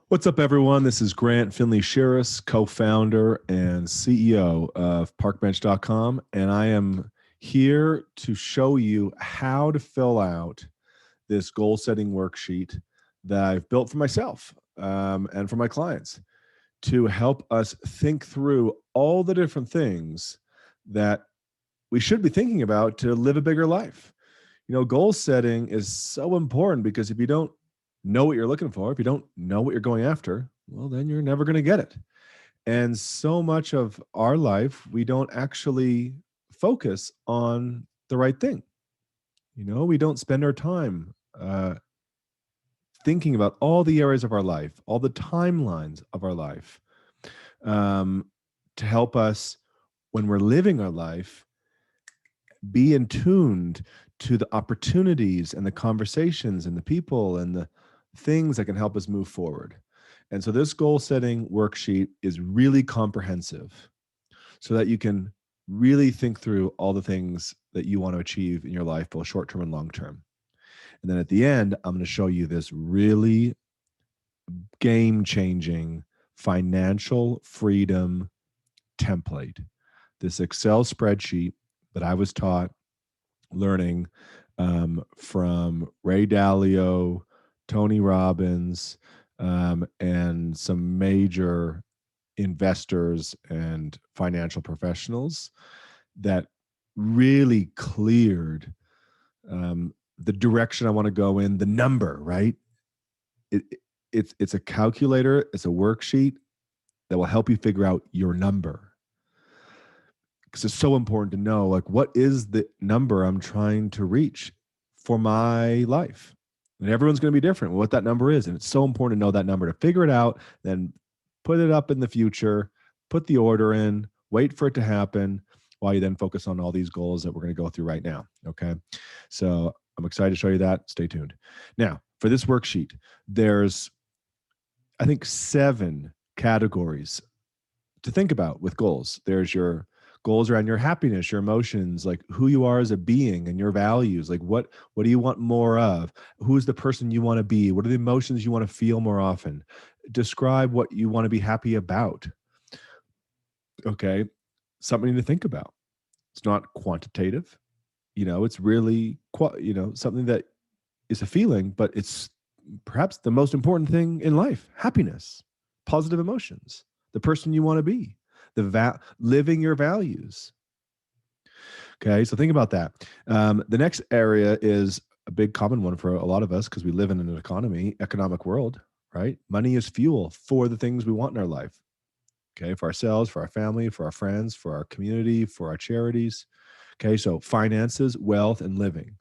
What's up, everyone? This is Grant Findlay-Shirras, co-founder and CEO of parkbench.com, and I am here to show you how to fill out this goal-setting worksheet that I've built for myself and for my clients to help us think through all the different things that we should be thinking about to live a bigger life. Goal setting is so important because if you don't know what you're looking for, if you don't know what you're going after, well, then you're never going to get it. And so much of our life, we don't actually focus on the right thing. We don't spend our time thinking about all the areas of our life, all the timelines of our life, um, to help us when we're living our life be in tuned to the opportunities and the conversations and the people and the things that can help us move forward. And so this goal setting worksheet is really comprehensive so that you can really think through all the things that you want to achieve in your life, both short term and long term. And then at the end, I'm going to show you this really game changing financial freedom template, this Excel spreadsheet that I was taught learning from Ray Dalio, Tony Robbins, and some major investors and financial professionals that really cleared the direction I want to go in, the number, right? It's a calculator, it's a worksheet that will help you figure out your number. Because it's so important to know, like, what is the number I'm trying to reach for my life? And everyone's going to be different what that number is. And it's so important to know that number, to figure it out, then put it up in the future, put the order in, wait for it to happen while you then focus on all these goals that we're going to go through right now. Okay. So I'm excited to show you that. Stay tuned. Now, for this worksheet, there's, I think, 7 categories to think about with goals. There's your goals around your happiness, your emotions, like who you are as a being and your values. Like what do you want more of? Who's the person you want to be? What are the emotions you want to feel more often? Describe what you want to be happy about. Okay. Something to think about. It's not quantitative. It's really, something that is a feeling, but it's perhaps the most important thing in life: happiness, positive emotions, the person you want to be, living your values. Okay, so think about that. The next area is a big common one for a lot of us because we live in an economic world, right? Money is fuel for the things we want in our life. Okay, for ourselves, for our family, for our friends, for our community, for our charities. Okay, so finances, wealth, and living.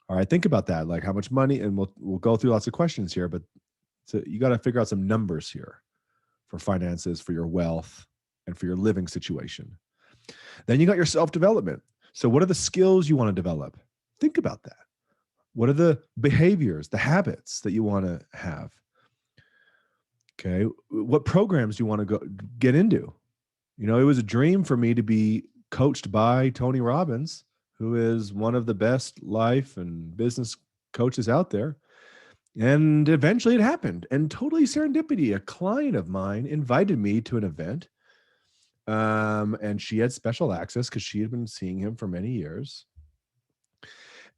All right, think about that. Like how much money, and we'll go through lots of questions here, but so you got to figure out some numbers here for finances, for your wealth, and for your living situation. Then you got your self-development. So what are the skills you want to develop? Think about that. What are the behaviors, the habits that you want to have? Okay. What programs do you want to get into? It was a dream for me to be coached by Tony Robbins, who is one of the best life and business coaches out there. And eventually it happened. And totally serendipity, a client of mine invited me to an event. And she had special access because she had been seeing him for many years.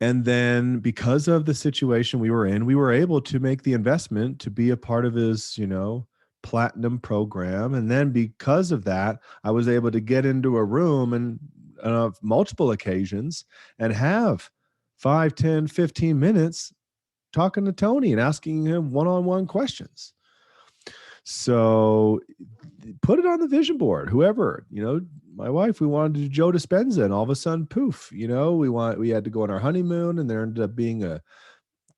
And then because of the situation we were in, we were able to make the investment to be a part of his, platinum program. And then because of that, I was able to get into a room and multiple occasions and have 5, 10, 15 minutes talking to Tony and asking him one-on-one questions. So put it on the vision board. Whoever, my wife, we wanted to do Joe Dispenza, and all of a sudden, poof, we had to go on our honeymoon, and there ended up being a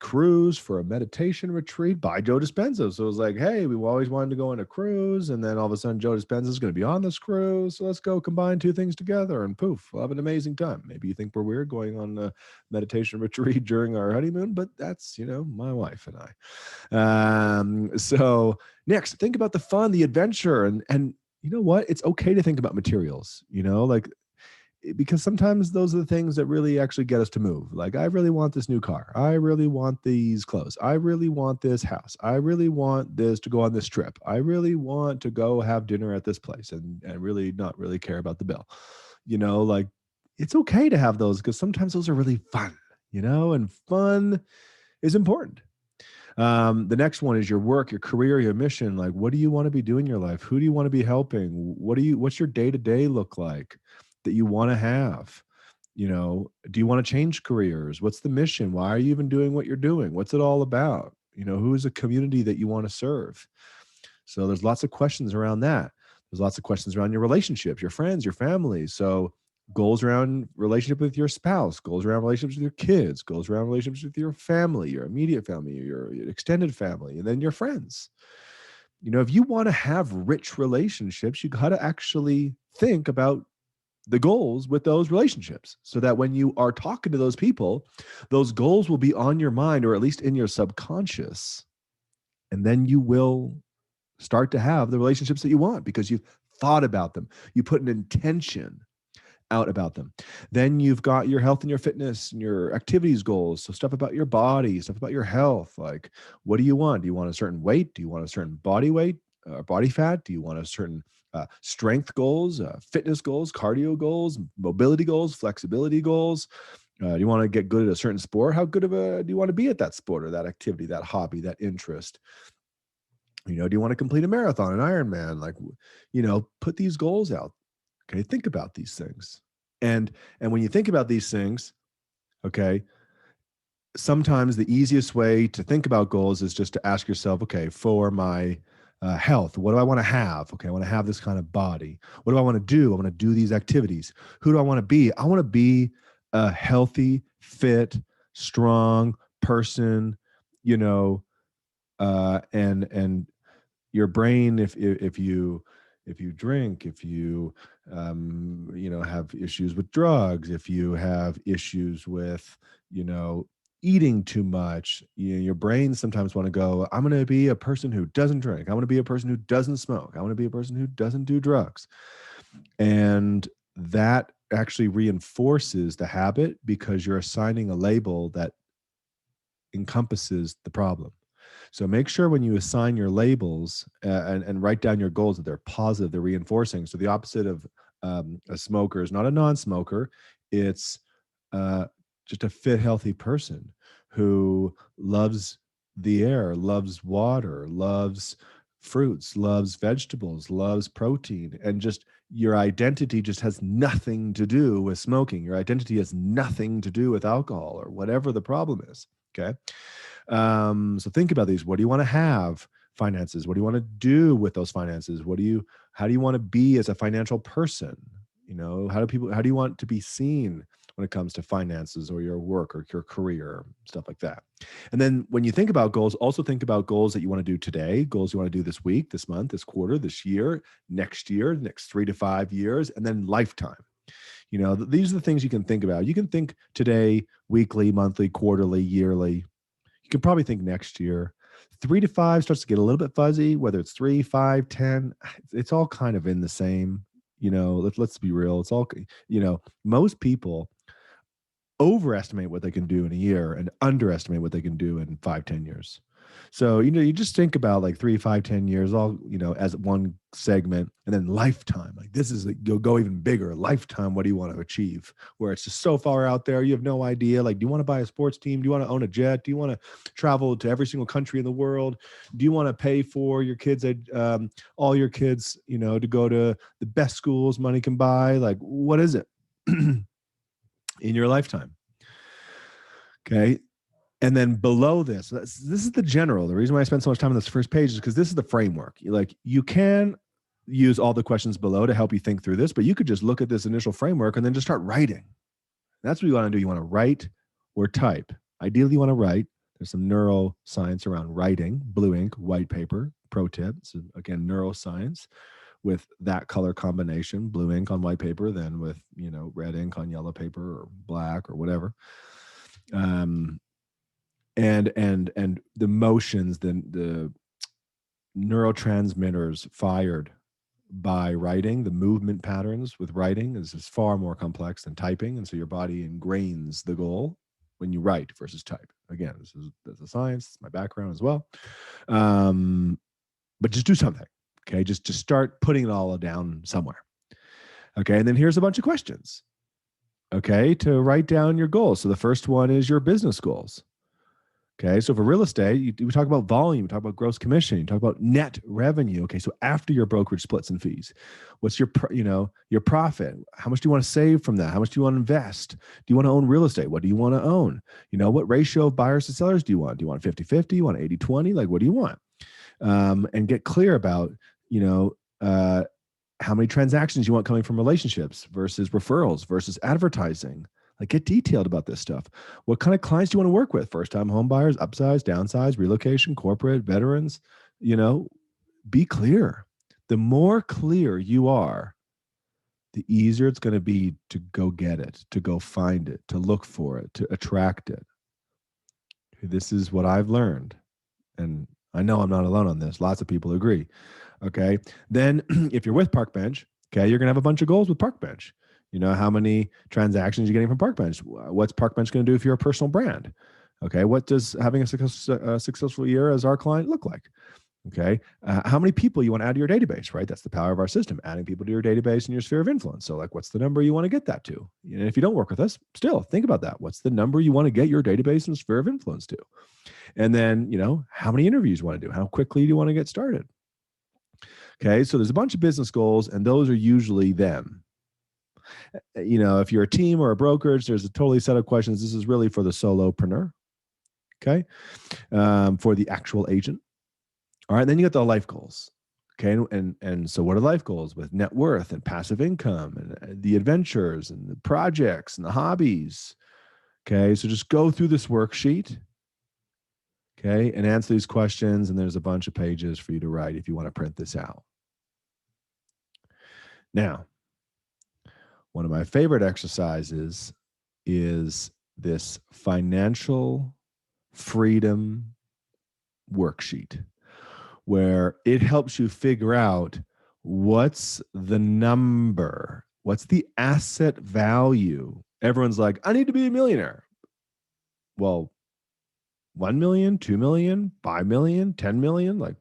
cruise for a meditation retreat by Joe Dispenza. So it was like, hey, we always wanted to go on a cruise, and then all of a sudden Joe Dispenza is going to be on this cruise. So let's go combine 2 things together, and poof, we'll have an amazing time. Maybe you think we're weird going on a meditation retreat during our honeymoon, but that's, my wife and I. So next, think about the fun, the adventure, and you know what? It's okay to think about materials, like because sometimes those are the things that really actually get us to move. Like, I really want this new car. I really want these clothes. I really want this house. I really want this to go on this trip. I really want to go have dinner at this place and really not really care about the bill. Like, it's okay to have those because sometimes those are really fun, and fun is important. The next one is your work, your career, your mission. Like, what do you want to be doing in your life? Who do you want to be helping? What's your day-to-day look like that you want to have? Do you want to change careers? What's the mission? Why are you even doing what you're doing? What's it all about? Who is a community that you want to serve? So there's lots of questions around that. There's lots of questions around your relationships, your friends, your family. So goals around relationship with your spouse, goals around relationships with your kids, goals around relationships with your family, your immediate family, your extended family, and then your friends. If you want to have rich relationships, you got to actually think about the goals with those relationships so that when you are talking to those people, those goals will be on your mind, or at least in your subconscious. And then you will start to have the relationships that you want because you've thought about them. You put an intention out about them. Then you've got your health and your fitness and your activities goals. So stuff about your body, stuff about your health. Like, what do you want? Do you want a certain weight? Do you want a certain body weight or body fat? Do you want a certain strength goals, fitness goals, cardio goals, mobility goals, flexibility goals? Do you want to get good at a certain sport? How good do you want to be at that sport or that activity, that hobby, that interest? Do you want to complete a marathon, an Ironman? Like, put these goals out. Okay, think about these things. And when you think about these things, okay, sometimes the easiest way to think about goals is just to ask yourself, okay, for my health, what do I want to have? Okay, I want to have this kind of body. What do I want to do? I want to do these activities. Who do I want to be? I want to be a healthy, fit, strong person, and your brain, if you drink, if you have issues with drugs, if you have issues with eating too much, your brain sometimes want to go, I'm going to be a person who doesn't drink. I want to be a person who doesn't smoke. I want to be a person who doesn't do drugs. And that actually reinforces the habit because you're assigning a label that encompasses the problem. So make sure when you assign your labels and write down your goals that they're positive, they're reinforcing. So the opposite of a smoker is not a non-smoker. It's just a fit, healthy person who loves the air, loves water, loves fruits, loves vegetables, loves protein, and just your identity just has nothing to do with smoking. Your identity has nothing to do with alcohol or whatever the problem is. Okay. So think about these. What do you want to have? Finances. What do you want to do with those finances? How do you want to be as a financial person? How do you want to be seen when it comes to finances or your work or your career, stuff like that? And then when you think about goals, also think about goals that you want to do today, goals you want to do this week, this month, this quarter, this year, next 3 to 5 years, and then lifetime. These are the things you can think about. You can think today, weekly, monthly, quarterly, yearly. You can probably think next year. 3 to 5 starts to get a little bit fuzzy, whether it's 3, 5, 10, it's all kind of in the same, let's be real. It's all, most people overestimate what they can do in a year and underestimate what they can do in 5, 10 years. So, you just think about like 3, 5, 10 years, all, as one segment, and then lifetime. Like, this is, you'll go even bigger. Lifetime, what do you want to achieve? Where it's just so far out there, you have no idea. Like, do you want to buy a sports team? Do you want to own a jet? Do you want to travel to every single country in the world? Do you want to pay for your kids, all your kids, to go to the best schools money can buy? Like, what is it in your lifetime? Okay. And then below this is the general. The reason why I spent so much time on this first page is because this is the framework. You can use all the questions below to help you think through this, but you could just look at this initial framework and then just start writing. That's what you want to do. You want to write or type. Ideally, you want to write. There's some neuroscience around writing, blue ink, white paper, pro tip. So again, neuroscience with that color combination, blue ink on white paper, then with, red ink on yellow paper or black or whatever. And the motions, the neurotransmitters fired by writing. The movement patterns with writing is far more complex than typing. And so your body ingrains the goal when you write versus type. Again, this is a science, it's my background as well. But just do something. Okay. Just start putting it all down somewhere. Okay. And then here's a bunch of questions. Okay. To write down your goals. So the first one is your business goals. Okay, so for real estate, we talk about volume, we talk about gross commission, you talk about net revenue. Okay, so after your brokerage splits and fees, what's your your profit? How much do you want to save from that? How much do you want to invest? Do you want to own real estate? What do you want to own? What ratio of buyers to sellers do you want? Do you want 50-50? You want 80-20? Like, what do you want? And get clear about, how many transactions you want coming from relationships versus referrals versus advertising. Like, get detailed about this stuff. What kind of clients do you want to work with? First-time home buyers, upsize, downsize, relocation, corporate, veterans. Be clear. The more clear you are, the easier it's going to be to go get it, to go find it, to look for it, to attract it. This is what I've learned. And I know I'm not alone on this. Lots of people agree. Okay. Then if you're with Parkbench, okay, you're going to have a bunch of goals with Parkbench. How many transactions you're getting from Parkbench? What's Parkbench going to do for your personal brand? Okay. What does having a successful year as our client look like? Okay. How many people you want to add to your database, right? That's the power of our system, adding people to your database and your sphere of influence. So like, what's the number you want to get that to? And if you don't work with us, still think about that. What's the number you want to get your database and sphere of influence to? And then, how many interviews you want to do? How quickly do you want to get started? Okay. So there's a bunch of business goals, and those are usually them. If you're a team or a brokerage, there's a totally set of questions. This is really for the solopreneur. Okay. For the actual agent. All right. Then you got the life goals. Okay. And so what are life goals with net worth and passive income and the adventures and the projects and the hobbies? Okay. So just go through this worksheet. Okay. And answer these questions. And there's a bunch of pages for you to write if you want to print this out. Now, one of my favorite exercises is this financial freedom worksheet, where it helps you figure out what's the number, what's the asset value. Everyone's like, I need to be a millionaire. Well, 1 million, 2 million, 5 million, 10 million, like,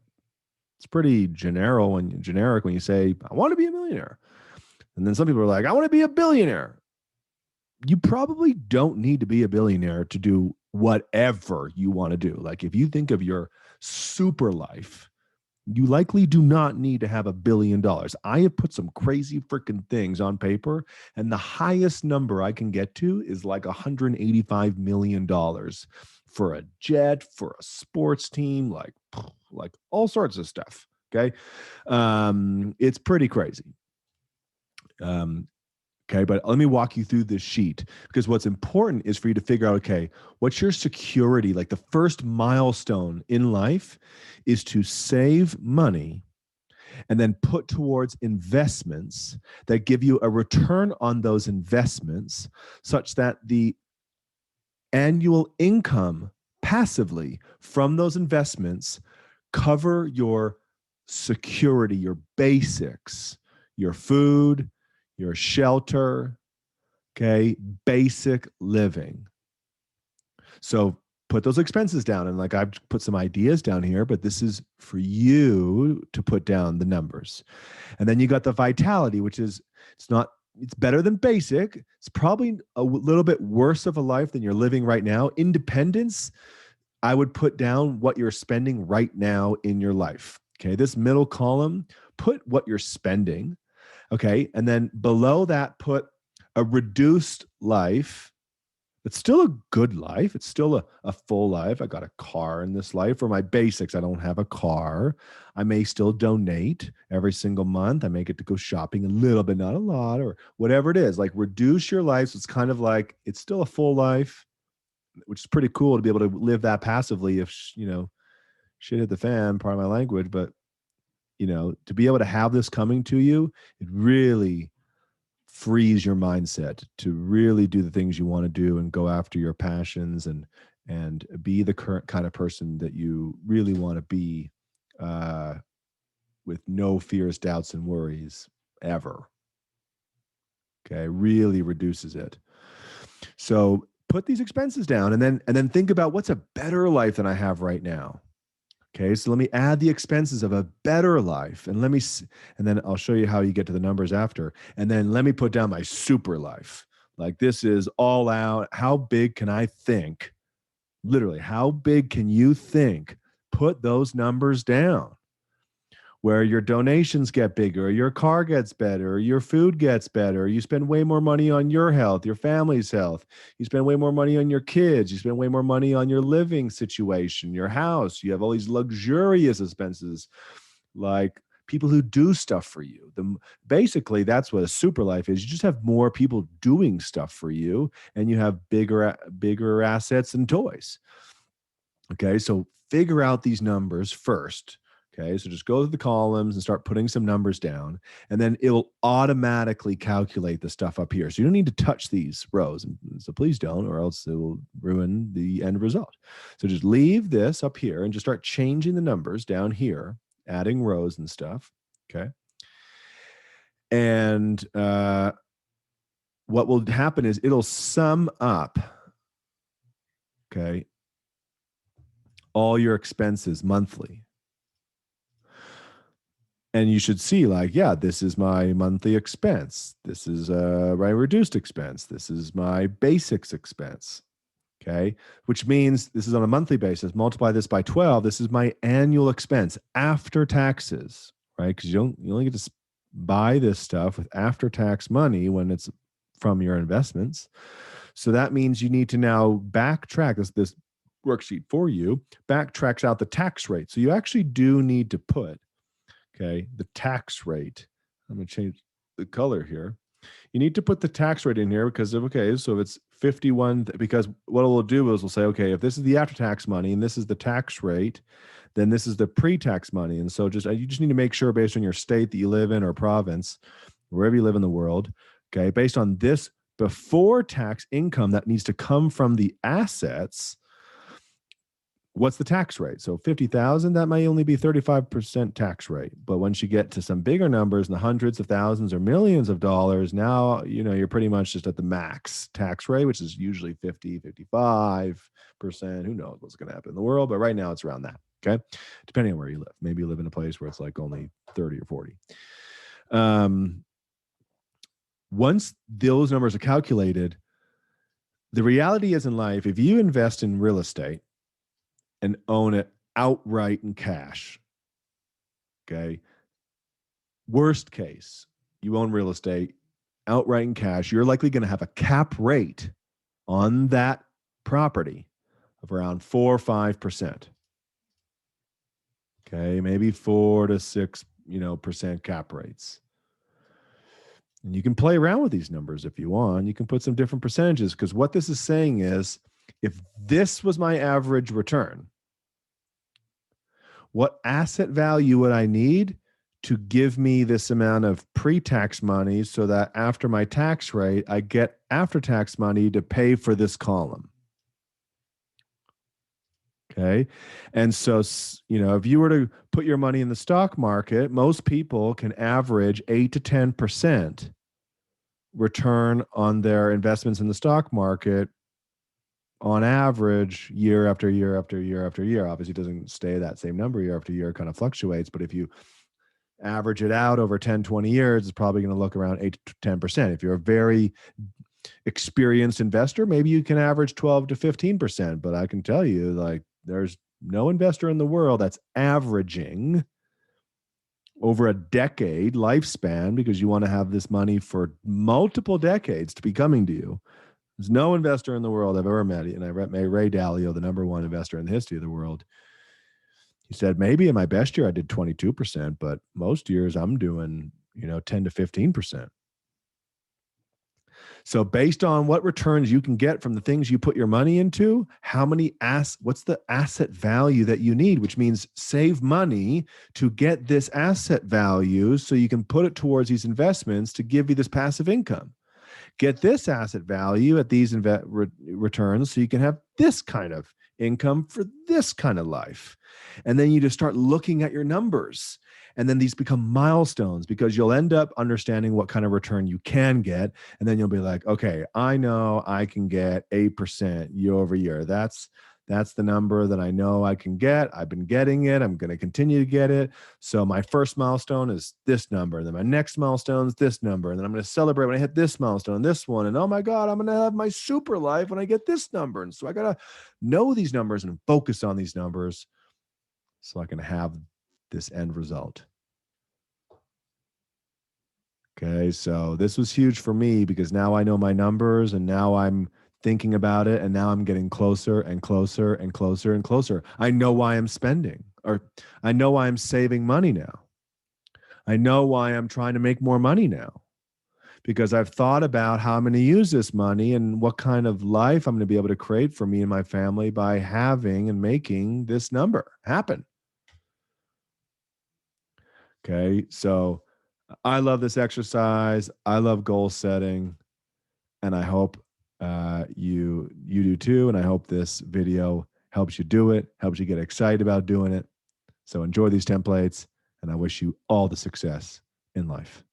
it's pretty generic when you say, I want to be a millionaire. And then some people are like, I want to be a billionaire. You probably don't need to be a billionaire to do whatever you want to do. Like, if you think of your super life, you likely do not need to have $1 billion. I have put some crazy freaking things on paper, and the highest number I can get to is like $185 million for a jet, for a sports team, like all sorts of stuff. Okay. It's pretty crazy. Okay, but let me walk you through this sheet, because what's important is for you to figure out, okay, what's your security? Like, the first milestone in life is to save money and then put towards investments that give you a return on those investments, such that the annual income passively from those investments cover your security, your basics, your food, your shelter, okay, basic living. So put those expenses down. And like, I've put some ideas down here, but this is for you to put down the numbers. And then you got the vitality, which is, it's better than basic. It's probably a little bit worse of a life than you're living right now. Independence, I would put down what you're spending right now in your life. Okay. This middle column, put what you're spending. Okay. And then below that, put a reduced life. It's still a good life. It's still a full life. I got a car in this life. For my basics, I don't have a car. I may still donate every single month. I may get to go shopping a little bit, not a lot, or whatever it is. Like, reduce your life. So it's kind of like, it's still a full life, which is pretty cool to be able to live that passively if, shit hit the fan, pardon my language, but to be able to have this coming to you, it really frees your mindset to really do the things you want to do and go after your passions and be the current kind of person that you really want to be with no fears, doubts, and worries ever. Okay, really reduces it. So put these expenses down and then think about what's a better life than I have right now. Okay, so let me add the expenses of a better life, and then I'll show you how you get to the numbers after. And then let me put down my super life. Like, this is all out. How big can I think? Literally, how big can you think? Put those numbers down, where your donations get bigger, your car gets better, your food gets better, you spend way more money on your health, your family's health, you spend way more money on your kids, you spend way more money on your living situation, your house, you have all these luxurious expenses, like people who do stuff for you. Basically, that's what a super life is. You just have more people doing stuff for you, and you have bigger assets and toys. Okay, so figure out these numbers first. Okay, so just go to the columns and start putting some numbers down, and then it'll automatically calculate the stuff up here. So you don't need to touch these rows. So please don't, or else it will ruin the end result. So just leave this up here and just start changing the numbers down here, adding rows and stuff. Okay. And what will happen is it'll sum up, okay, all your expenses monthly. And you should see, like, yeah, this is my monthly expense. This is my reduced expense. This is my basics expense. Okay. Which means this is on a monthly basis. Multiply this by 12. This is my annual expense after taxes, right? Because you only get to buy this stuff with after tax money when it's from your investments. So that means you need to now backtrack this worksheet for you, backtracks out the tax rate. So you actually do need to put, okay, the tax rate. I'm going to change the color here. You need to put the tax rate in here because so if it's 51, because what we'll do is we'll say, okay, if this is the after-tax money and this is the tax rate, then this is the pre-tax money. And so you just need to make sure, based on your state that you live in or province, wherever you live in the world, okay, based on this before tax income that needs to come from the assets, what's the tax rate? So 50,000, that may only be 35% tax rate. But once you get to some bigger numbers in the hundreds of thousands or millions of dollars, now, you're pretty much just at the max tax rate, which is usually 50, 55%. Who knows what's going to happen in the world? But right now it's around that. Okay. Depending on where you live. Maybe you live in a place where it's like only 30 or 40. Once those numbers are calculated, the reality is in life, if you invest in real estate and own it outright in cash, okay, worst case, you own real estate outright in cash, you're likely going to have a cap rate on that property of around 4 or 5%. Okay, maybe 4 to 6% cap rates. And you can play around with these numbers if you want. You can put some different percentages, because what this is saying is, if this was my average return, what asset value would I need to give me this amount of pre-tax money so that after my tax rate, I get after-tax money to pay for this column? Okay. And so, if you were to put your money in the stock market, most people can average 8 to 10% return on their investments in the stock market on average, year after year after year after year. Obviously, it doesn't stay that same number year after year, it kind of fluctuates. But if you average it out over 10, 20 years, it's probably going to look around 8 to 10%. If you're a very experienced investor, maybe you can average 12 to 15%. But I can tell you, like, there's no investor in the world that's averaging over a decade lifespan, because you want to have this money for multiple decades to be coming to you. There's no investor in the world I've ever met, and I met Ray Dalio, the number one investor in the history of the world. He said, maybe in my best year I did 22%, but most years I'm doing, 10 to 15%. So based on what returns you can get from the things you put your money into, what's the asset value that you need, which means save money to get this asset value so you can put it towards these investments to give you this passive income. Get this asset value at these returns so you can have this kind of income for this kind of life. And then you just start looking at your numbers. And then these become milestones because you'll end up understanding what kind of return you can get. And then you'll be like, okay, I know I can get 8% year over year. That's the number that I know I can get. I've been getting it. I'm going to continue to get it. So my first milestone is this number. Then my next milestone is this number. And then I'm going to celebrate when I hit this milestone, this one. And oh my God, I'm going to have my super life when I get this number. And so I got to know these numbers and focus on these numbers so I can have this end result. Okay, so this was huge for me because now I know my numbers and now I'm thinking about it and now I'm getting closer and closer and closer and closer. I know why I'm spending, or I know why I'm saving money now. I know why I'm trying to make more money now because I've thought about how I'm going to use this money and what kind of life I'm going to be able to create for me and my family by having and making this number happen. Okay, so I love this exercise. I love goal setting, and I hope you do too. And I hope this video helps you do it, helps you get excited about doing it. So enjoy these templates, and I wish you all the success in life.